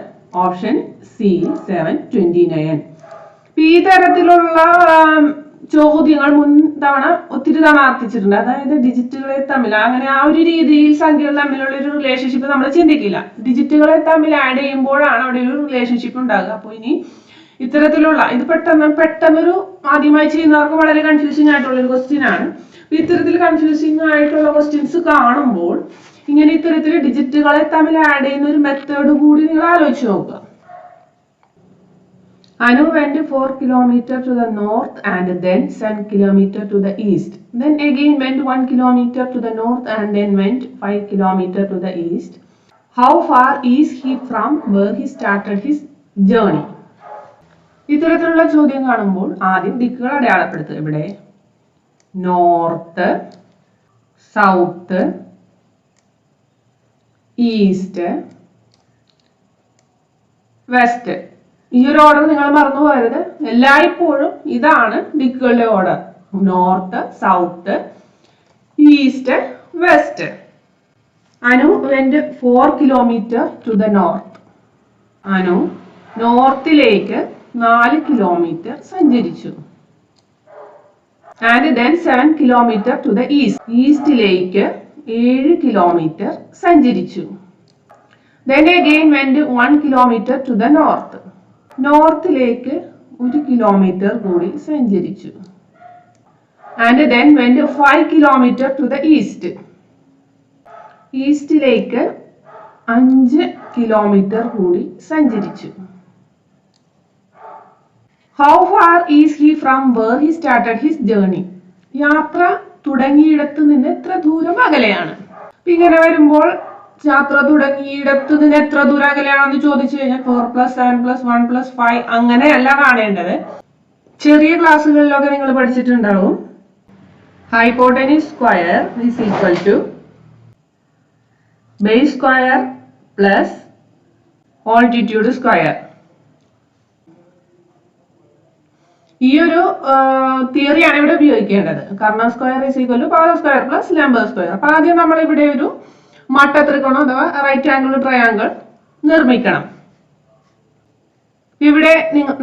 ഓപ്ഷൻ സി 7 29. ഈ തരത്തിലുള്ള ചോദ്യങ്ങൾ തവണ ഒത്തിരി തവണ ആവർത്തിച്ചിട്ടുണ്ട്. അതായത് ഡിജിറ്റുകളെ തമ്മിൽ അങ്ങനെ ആ ഒരു രീതിയിൽ സംഖ്യകൾ തമ്മിലുള്ള ഒരു റിലേഷൻഷിപ്പ് നമ്മൾ ചിന്തിക്കില്ല. ഡിജിറ്റുകളെ തമ്മിൽ ആഡ് ചെയ്യുമ്പോഴാണ് അവിടെ ഒരു റിലേഷൻഷിപ്പ് ഉണ്ടാകുക. അപ്പോൾ ഇനി ഇത്തരത്തിലുള്ള ഇത് പെട്ടെന്നൊരു ആദ്യമായി ചെയ്യുന്നവർക്ക് വളരെ കൺഫ്യൂസിംഗ് ആയിട്ടുള്ള ഒരു ക്വസ്റ്റ്യൻ ആണ്. ഇത്തരത്തിൽ കൺഫ്യൂസിംഗ് ആയിട്ടുള്ള ക്വസ്റ്റ്യൻസ് കാണുമ്പോൾ ഇങ്ങനെ ഇത്തരത്തിൽ ഡിജിറ്റുകളെ തമ്മിൽ ആഡ് ചെയ്യുന്ന ഒരു മെത്തേഡ് കൂടി നിങ്ങൾ ആലോചിച്ച് നോക്കുക. Anu went 4 km to the north and then 7 km to the east. Then again went 1 km to the north and then went 5 km to the east. How far is he from where he started his journey? ഇത്തരത്തിലുള്ള ചോദ്യം കാണുമ്പോൾ ആദ്യം ദിക്കുകൾ അടയാളപ്പെടുത്തുക. ഇവിടെ north, south, east, west. ഈ ഒരു order നിങ്ങൾ മറന്നു പോകരുത്. എല്ലായ്പ്പോഴും ഇതാണ് ദിക്കുകളുടെ order. North, south, east, west. Anu went 4 kilometre to the north. Anu നോർത്തിലേക്ക് 4 കിലോമീറ്റർ സഞ്ചരിച്ചു. And then 7 kilometre to the east. ഈസ്റ്റിലേക്ക് 7 കിലോമീറ്റർ സഞ്ചരിച്ചു. Then again went 1 kilometer to the north. നോർത്തിലേക്ക് 1 കിലോമീറ്റർ കൂടി സഞ്ചരിച്ചു. And then went 5 kilometer to the east. ഈസ്റ്റിലേക്ക് 5 kilometre കൂടി സഞ്ചരിച്ചു. How far is he from where he started his journey? യാത്ര തുടങ്ങിയിടത്ത് നിന്ന് എത്ര ദൂരം അകലെയാണ്? ഇങ്ങനെ വരുമ്പോൾ യാത്ര തുടങ്ങിയിടത്ത് നിന്ന് എത്ര ദൂരം അകലെയാണെന്ന് ചോദിച്ചു കഴിഞ്ഞാൽ 4+7+1+5 അങ്ങനെയല്ല കാണേണ്ടത്. ചെറിയ ക്ലാസ്സുകളിലൊക്കെ നിങ്ങൾ പഠിച്ചിട്ടുണ്ടാവും. Hypotenuse square is equal to base square plus altitude square. ഈ ഒരു തിയറിയാണ് ഇവിടെ ഉപയോഗിക്കേണ്ടത്. കർണ സ്ക്വയർ ഈസ് ഈക്വൽ ടു പാത സ്ക്വയർ പ്ലസ് ലംബ സ്ക്വയർ. അപ്പൊ ആദ്യം നമ്മൾ ഇവിടെ ഒരു മട്ടത്രികോണം അഥവാ റൈറ്റ് ആംഗിൾ ട്രയാംഗിൾ നിർമ്മിക്കണം. ഇവിടെ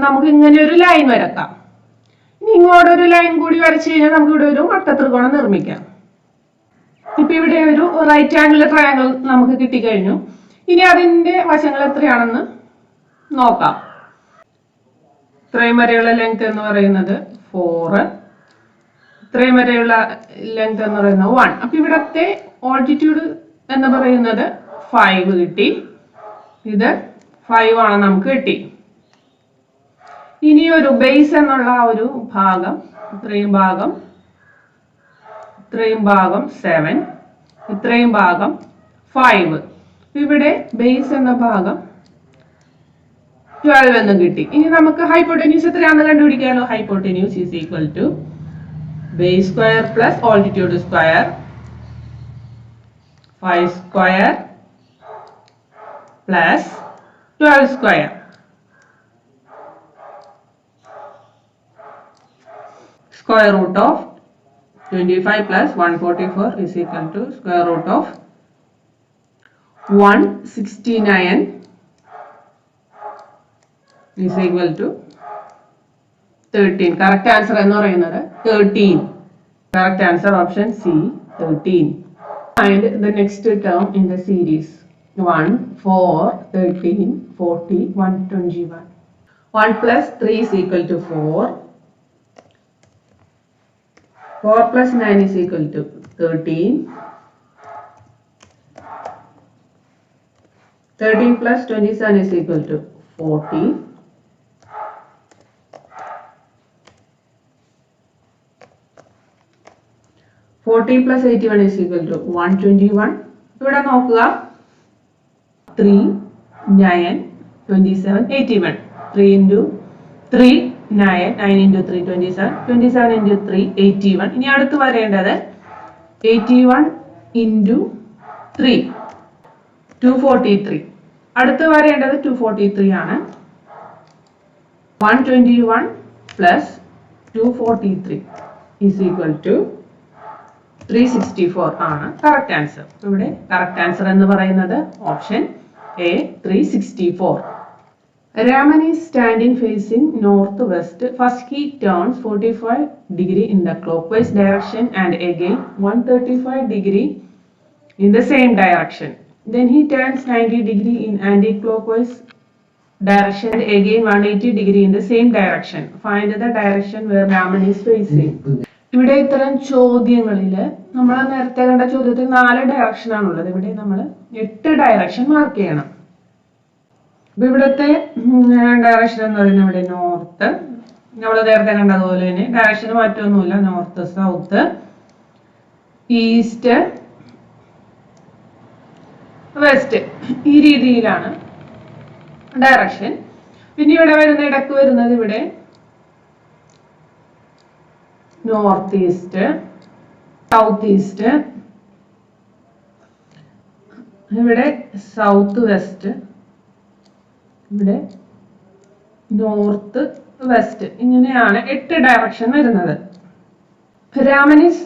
നമുക്ക് ഇങ്ങനെ ഒരു ലൈൻ വരക്കാം. ഇനി ഇങ്ങോട്ടൊരു ലൈൻ കൂടി വരച്ചു കഴിഞ്ഞാൽ നമുക്ക് ഇവിടെ ഒരു മട്ടത്രികോണം നിർമ്മിക്കാം. ഇപ്പൊ ഇവിടെ ഒരു റൈറ്റ് ആംഗിൾ ട്രയാംഗിൾ നമുക്ക് കിട്ടിക്കഴിഞ്ഞു. ഇനി അതിന്റെ വശങ്ങൾ എത്രയാണെന്ന് നോക്കാം. ഇത്രയും വരെയുള്ള ലെങ്ത് എന്ന് പറയുന്നത് 4, ഇത്രയും വരെയുള്ള ലെങ്ത് എന്ന് പറയുന്നത് 1. അപ്പൊ ഇവിടത്തെ ഓൾട്ടിറ്റ്യൂഡ് എന്ന് പറയുന്നത് 5 കിട്ടി. ഇത് 5 ആണ് നമുക്ക് കിട്ടി. ഇനി ഒരു ബേസ് എന്നുള്ള ഒരു ഭാഗം, ഇത്രയും ഭാഗം 7, ഇത്രയും ഭാഗം 5. ഇവിടെ ബേസ് എന്ന ഭാഗം 12 എന്നും കിട്ടി. ഇനി നമുക്ക് ഹൈപ്പോട്ടന്യൂസ് എത്രയാണെന്ന് കണ്ടുപിടിക്കാമല്ലോ. Hypotenuse is equal to base square plus altitude square 5 square plus 12 square. Square root of 25 plus 144 is equal to square root of 169 is equal to 13. Correct answer എന്ന് പറയുന്നത് 13. Correct answer option C, 13. Find the next term in the series 1, 4, 13, 40, 121. 1 plus 3 is equal to 4. 4 plus 9 is equal to 13. 13 plus 27 is equal to 40. 40 plus 81 is equal to 121. ഇവിടെ നോക്കുക 3, 9, 27, 81. 3 into 3, 9, 9 into 3, 27, 27 into 3, 81. ഇനി അടുത്ത് വരേണ്ടത് 81 into 3, 243. അടുത്ത് വരേണ്ടത് 243 ആണ്. 121 plus 243 is equal to 364 ആണ് correct answer. ഇവിടെ കറക്റ്റ് ആൻസർ എന്ന് പറയുന്നത് option A 364. Raman is standing facing northwest. First he turns 45 degree in the clockwise direction and again 135 degree in the same direction. Then he turns 90 degree in anti-clockwise direction and again 180 degree in the same direction. Find the direction where Raman is facing. ഇവിടെ ഇത്തരം ചോദ്യങ്ങളിൽ നമ്മൾ നേരത്തെ കണ്ട ചോദ്യത്തിൽ 4 direction ആണുള്ളത്. ഇവിടെ നമ്മൾ 8 ഡയറക്ഷൻ മാർക്ക് ചെയ്യണം. അപ്പൊ ഇവിടുത്തെ ഡയറക്ഷൻ എന്ന് പറയുന്നത് ഇവിടെ നോർത്ത്, നമ്മൾ നേരത്തെ കണ്ടതുപോലെ തന്നെ ഡയറക്ഷൻ മാറ്റമൊന്നുമില്ല. നോർത്ത്, സൗത്ത്, ഈസ്റ്റ്, വെസ്റ്റ്, ഈ രീതിയിലാണ് ഡയറക്ഷൻ. പിന്നെ ഇവിടെ വരുന്ന ഇടക്ക് വരുന്നത് ഇവിടെ നോർത്ത് ഈസ്റ്റ്, സൗത്ത് ഈസ്റ്റ്, ഇവിടെ സൗത്ത് വെസ്റ്റ്, ഇവിടെ നോർത്ത് വെസ്റ്റ്, ഇങ്ങനെയാണ് 8 ഡയറക്ഷൻ വരുന്നത്. Raman is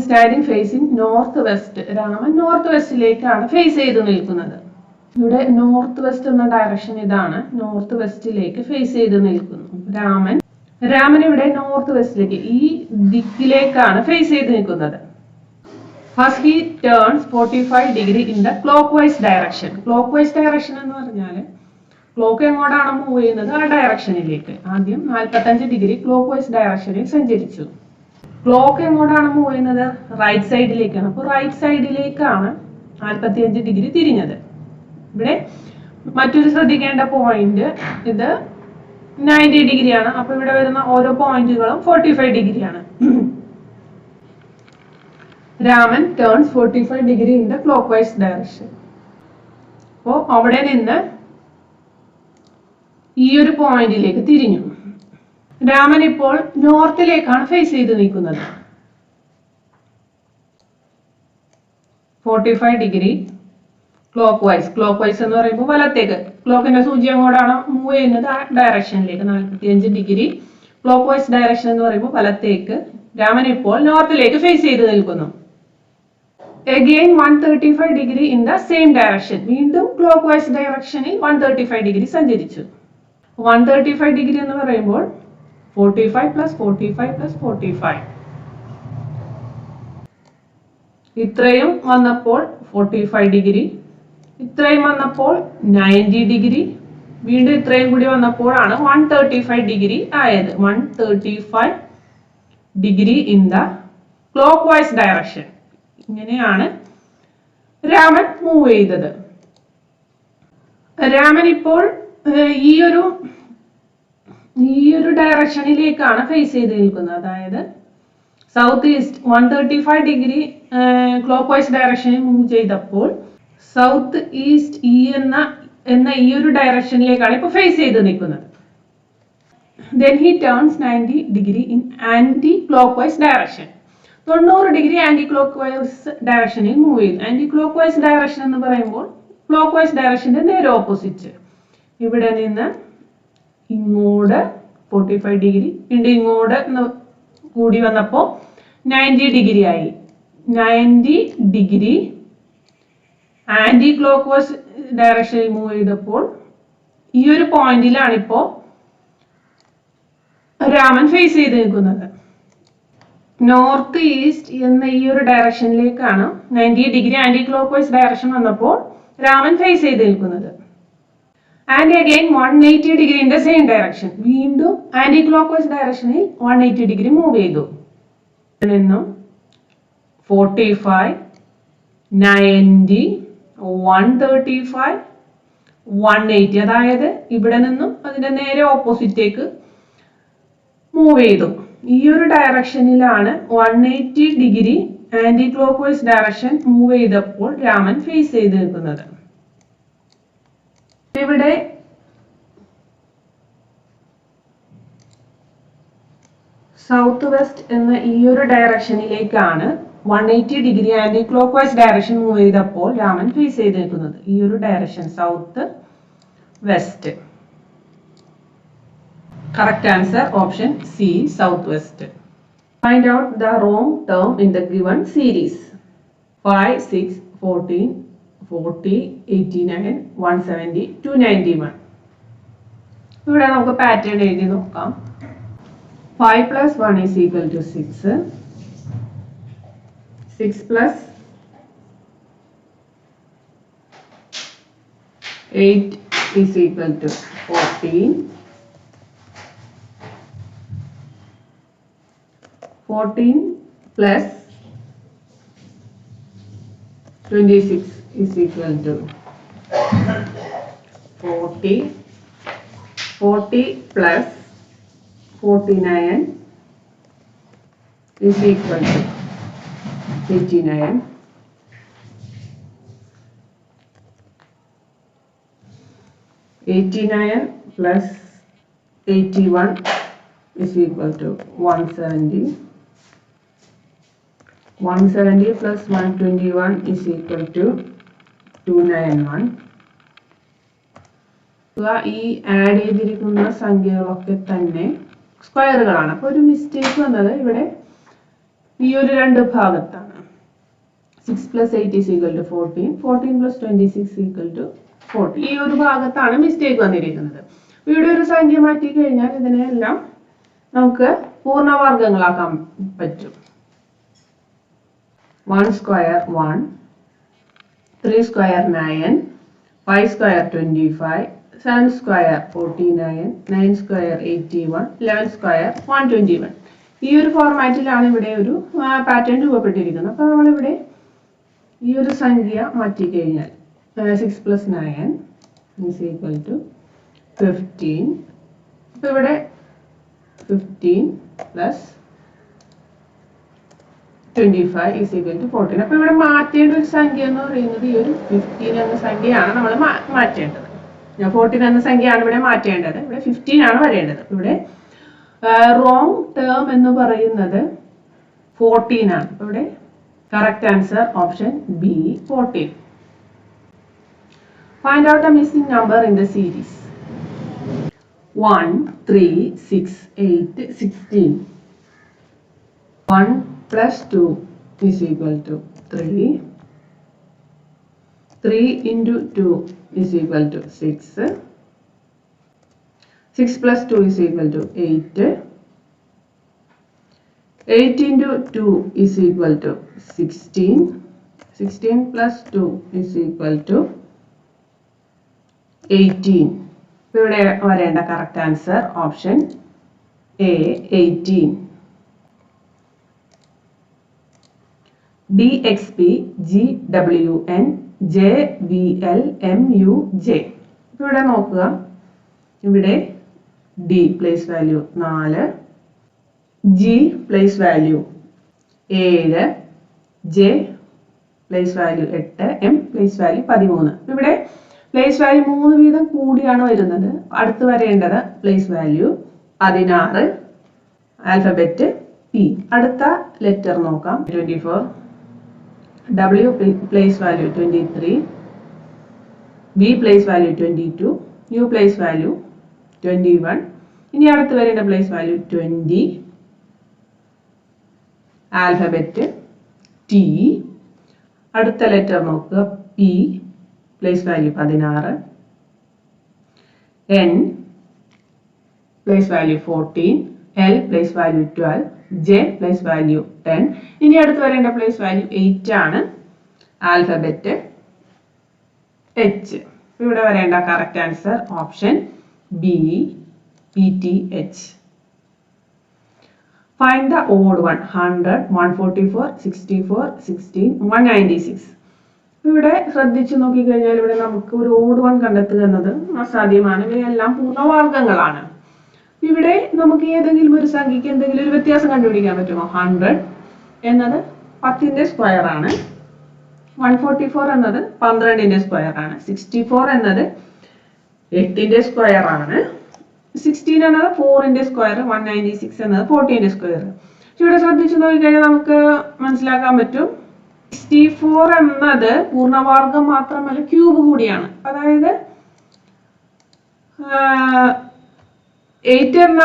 standing facing north west. Raman north വെസ്റ്റിലേക്കാണ് ഫേസ് ചെയ്ത് നിൽക്കുന്നത്. ഇവിടെ നോർത്ത് വെസ്റ്റ് എന്ന ഡയറക്ഷൻ ഇതാണ്. നോർത്ത് വെസ്റ്റിലേക്ക് ഫേസ് ചെയ്ത് നിൽക്കുന്നു. രാമൻ ഇവിടെ നോർത്ത് വെസ്റ്റിലേക്ക്, ഈ ദിക്കിലേക്കാണ് ഫേസ് ചെയ്ത് നിൽക്കുന്നത്. First he turns 45 degree in the clock vice direction. Clock vice direction എന്ന് പറഞ്ഞാൽ ക്ലോക്ക് എങ്ങോട്ടാണ് മൂവ് ചെയ്യുന്നത് ആ ഡയറക്ഷനിലേക്ക്. ആദ്യം 45 ഡിഗ്രി ക്ലോക്ക് വൈസ് ഡയറക്ഷനിൽ സഞ്ചരിച്ചു. ക്ലോക്ക് എങ്ങോട്ടാണ് മൂവ് ചെയ്യുന്നത്? റൈറ്റ് സൈഡിലേക്കാണ്. അപ്പോൾ റൈറ്റ് സൈഡിലേക്കാണ് 45 ഡിഗ്രി തിരിഞ്ഞത്. ഇവിടെ മറ്റൊരു ശ്രദ്ധിക്കേണ്ട പോയിന്റ്, ഇത് 90 ഡിഗ്രിയാണ്. അപ്പൊ ഇവിടെ വരുന്ന ഓരോ പോയിന്റുകളും 45 ഡിഗ്രിയാണ്. Raman turns 45 degree in the clock vice direction. അപ്പോൾ അവിടെ നിന്ന് ഈ ഒരു പോയിന്റിലേക്ക് തിരിഞ്ഞു. രാമൻ ഇപ്പോൾ നോർത്തിലേക്കാണ് ഫേസ് ചെയ്ത് നിൽക്കുന്നത്. 45 ഡിഗ്രി ക്ലോക്ക് വൈസ് എന്ന് പറയുമ്പോൾ വലത്തേക്ക്, ക്ലോക്കിന്റെ സൂചി അങ്ങോട്ടാണ് മൂവ് ചെയ്യുന്നത്, ആ ഡയറക്ഷനിലേക്ക്. 45 ഡിഗ്രി ക്ലോക്ക് വൈസ് ഡയറക്ഷൻ എന്ന് പറയുമ്പോൾ വലത്തേക്ക്. രാമൻ ഇപ്പോൾ നോർത്തിലേക്ക് ഫേസ് ചെയ്ത് നിൽക്കുന്നു. Again 135 degree in the same direction. വീണ്ടും ക്ലോക്ക് വൈസ് ഡയറക്ഷനിൽ 135 ഡിഗ്രി സഞ്ചരിച്ചു. 135 ഡിഗ്രി എന്ന് പറയുമ്പോൾ 45 പ്ലസ് 45 പ്ലസ് 45. ഇത്രയും വന്നപ്പോൾ 45 ഡിഗ്രി, ഇത്രയും വന്നപ്പോൾ 90 ഡിഗ്രി, വീണ്ടും ഇത്രയും കൂടി വന്നപ്പോഴാണ് 135 ഡിഗ്രി ആയത്. 135 degree in the clock vice direction. ഇങ്ങനെയാണ് രാമൻ മൂവ് ചെയ്തത്. രാമൻ ഇപ്പോൾ ഈ ഒരു ഡയറക്ഷനിലേക്കാണ് ഫേസ് ചെയ്ത് നിൽക്കുന്നത്. അതായത് south east 135 degree clock vice ഡയറക്ഷനിൽ മൂവ് ചെയ്തപ്പോൾ സൗത്ത് ഈസ്റ്റ് എന്ന ഈ ഒരു ഡയറക്ഷനിലേക്കാണ് ഇപ്പൊ ഫേസ് ചെയ്ത് നിൽക്കുന്നത്. Then he turns 90 degree in anti-clockwise direction. 90 degree anticlockwise ഡയറക്ഷനിൽ മൂവ് ചെയ്തു. ആന്റി ക്ലോക്ക് വൈസ് ഡയറക്ഷൻ എന്ന് പറയുമ്പോൾ ക്ലോക്ക് വൈസ് ഡയറക്ഷന്റെ നേരെ ഓപ്പോസിറ്റ്. ഇവിടെ നിന്ന് ഇങ്ങോട്ട് 45 ഡിഗ്രി, വീണ്ടും ഇങ്ങോട്ട് കൂടി വന്നപ്പോൾ 90 ഡിഗ്രി ആയി. 90 ഡിഗ്രി ആന്റി ക്ലോക്ക് വൈസ് ഡയറക്ഷനിൽ മൂവ് ചെയ്തപ്പോൾ ഈ ഒരു പോയിന്റിലാണ് ഇപ്പോ രാമൻ ഫേസ് ചെയ്ത് നിൽക്കുന്നത്. നോർത്ത് ഈസ്റ്റ് എന്ന ഈ ഒരു ഡയറക്ഷനിലേക്കാണ് 90 degree anticlockwise direction വന്നപ്പോൾ രാമൻ ഫേസ് ചെയ്ത് നിൽക്കുന്നത്. And again 180 degree in the same direction. വീണ്ടും ആന്റി ക്ലോക്ക് വൈസ് ഡയറക്ഷനിൽ 180 ഡിഗ്രി മൂവ് ചെയ്തു. നിന്നും 45, 90, 135, 180. അതായത് ഇവിടെ നിന്നും അതിന്റെ നേരെ ഓപ്പോസിറ്റേക്ക് മൂവ് ചെയ്തു. ഈ ഒരു ഡയറക്ഷനിലാണ് 180 degree anticlockwise direction move ചെയ്തപ്പോൾ രാമൻ ഫേസ് ചെയ്ത് നിൽക്കുന്നത്. ഇവിടെ സൗത്ത് വെസ്റ്റ് എന്ന ഈ ഒരു ഡയറക്ഷനിലേക്കാണ് 180 degree anticlockwise direction move ചെയ്തപ്പോൾ രാമൻ ഫേസ് ചെയ്ത് നിൽക്കുന്നത്. ഈ ഒരു direction south west. Correct answer option C, southwest. Find out the wrong term in the given series. 5, 6, 14, 40, 89, 170, 291. ഇവിടെ നമുക്ക് പാറ്റേൺ എഴുതി നോക്കാം. 5 plus 1 is equal to 6. 6 plus 8 is equal to 14. 14 plus 26 is equal to 40. 40 plus 49 is equal to 89. 89 plus 81 is equal to 170. 170 plus 121 is equal to 291. ഈ add ചെയ്തിരിക്കുന്ന സംഖ്യകളൊക്കെ തന്നെ സ്ക്വയറുകളാണ്. അപ്പോൾ ഒരു mistake വന്നത് ഇവിടെ ഈ ഒരു രണ്ട് ഭാഗത്താണ്. 6 plus 8 is equal to 14. 14 plus 26 is equal to 40. ഈ ഒരു ഭാഗത്താണ് മിസ്റ്റേക്ക് വന്നിരിക്കുന്നത്. ഇവിടെ ഒരു സംഖ്യ മാറ്റി കഴിഞ്ഞാൽ ഇതിനെല്ലാം നമുക്ക് പൂർണ്ണവർഗങ്ങളാക്കാൻ പറ്റും. 1 square 1, 3 square 9, 5 square 25, 7 square 49, 9 square 81, 11 square 121. ഈ ഒരു ഫോർമാറ്റിലാണ് ഇവിടെ ഒരു പാറ്റേൺ രൂപപ്പെട്ടിരിക്കുന്നത്. അപ്പോൾ നമ്മളിവിടെ ഈ ഒരു സംഖ്യ മാറ്റി കഴിഞ്ഞാൽ 6 plus 9 is equal to 15. അപ്പോൾ ഇവിടെ 15 plus 25 is equal to 14. അപ്പോൾ ഇവിടെ മാറ്റേണ്ട ഒരു സംഖ്യ എന്ന് പറയുന്നത് ഈ ഒരു 15 എന്ന സംഖ്യയാണ് നമ്മൾ മാറ്റേണ്ടത്. 14 എന്ന സംഖ്യയാണ് ഇവിടെ മാറ്റേണ്ടത്. ഇവിടെ 15 ആണ് വരേണ്ടത്. ഇവിടെ റോങ് ടേം എന്ന് പറയുന്നത് 14 ആണ്. ഇവിടെ correct answer option B 14. Find out the missing number in the series. 1, 3, 6, 8, 16. 1 plus 2 is equal to 3. 3 into 2 is equal to 6. 6 plus 2 is equal to 8. 8 into 2 is equal to 16. 16 plus 2 is equal to 18. ഇവിടെ വരേണ്ട correct answer option A 18. DXP GWN JVL MUJ. ഇവിടെ നോക്കുക, ഇവിടെ D place value 4, G place value 7, J place value 8, M place value 13. ഇവിടെ place value 3 വീതം കൂടിയാണ് വരുന്നത്. അടുത്ത് വരേണ്ടത് പ്ലേസ് വാല്യൂ 16, ആൽഫബറ്റ് P. അടുത്ത ലെറ്റർ നോക്കാം. 24, W place value 23, B place value 22, U place value 21. ഇനി അടുത്ത് വരേണ്ട place value 20, ആൽഫബറ്റ് T. അടുത്ത ലെറ്റർ നോക്കുക, P place value 16, N place value 14, L place value 12, J place value 10. ഇനി അടുത്ത് വരേണ്ട place value 8 ആണ്, ആൽഫബറ്റ് H. ഇവിടെ വരേണ്ട correct answer option B PTH. Find the odd one. 100, 144, 64, 16, 196. ഇവിടെ ശ്രദ്ധിച്ചു നോക്കിക്കഴിഞ്ഞാൽ ഇവിടെ നമുക്ക് ഒരു ഓഡ് വൺ കണ്ടെത്തുക എന്നത് അസാധ്യമാണ്. ഇവയെല്ലാം പൂർണ്ണവർഗ്ഗങ്ങളാണ്. ഇവിടെ നമുക്ക് ഏതെങ്കിലും ഒരു സംഖ്യയ്ക്ക് എന്തെങ്കിലും ഒരു വ്യത്യാസം കണ്ടുപിടിക്കാൻ പറ്റുമോ? 100 എന്നത് 10ന്റെ സ്ക്വയർ ആണ്, 144 എന്നത് 12ന്റെ സ്ക്വയർ ആണ്, 64 എന്നത് 8ന്റെ സ്ക്വയർ ആണ്, 16 എന്നത് 4ന്റെ സ്ക്വയർ, 196 എന്നത് 14ന്റെ സ്ക്വയർ. ഇവിടെ ശ്രദ്ധിച്ചു നോക്കിക്കഴിഞ്ഞാൽ നമുക്ക് മനസ്സിലാക്കാൻ പറ്റും 64 എന്നത് പൂർണ്ണവർഗ്ഗം മാത്രമല്ല ക്യൂബ് കൂടിയാണ്. അതായത് 8 എന്ന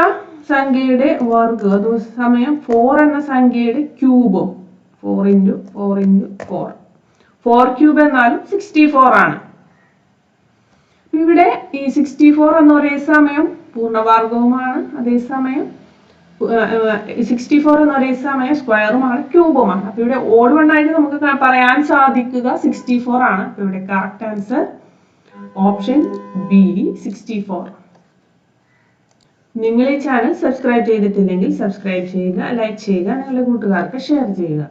സംഖ്യയുടെ വർഗ്ഗം അതേസമയം 4 എന്ന സംഖ്യയുടെ ക്യൂബും 4 into 4 into 4, 4 ക്യൂബ് എന്നാലും 64 ആണ്. ഇവിടെ ഈ 64 എന്ന് ഒരേ സമയം പൂർണ്ണവർഗ്ഗവുമാണ്, അതേസമയം 64 എന്ന് ഒരേ സമയം സ്ക്വയറുമാണ്, ക്യൂബുമാണ്. അപ്പൊ ഇവിടെ ഓഡ് വൺ ആയിട്ട് നമുക്ക് പറയാൻ സാധിക്കുക 64 ആണ്. അപ്പൊ ഇവിടെ കറക്റ്റ് ആൻസർ ഓപ്ഷൻ ബി 64. നിങ്ങൾ ഈ ചാനൽ സബ്സ്ക്രൈബ് ചെയ്തിട്ടില്ലെങ്കിൽ സബ്സ്ക്രൈബ് ചെയ്യുക, ലൈക്ക് ചെയ്യുക, നിങ്ങളുടെ കൂട്ടുകാർക്ക് ഷെയർ ചെയ്യുക.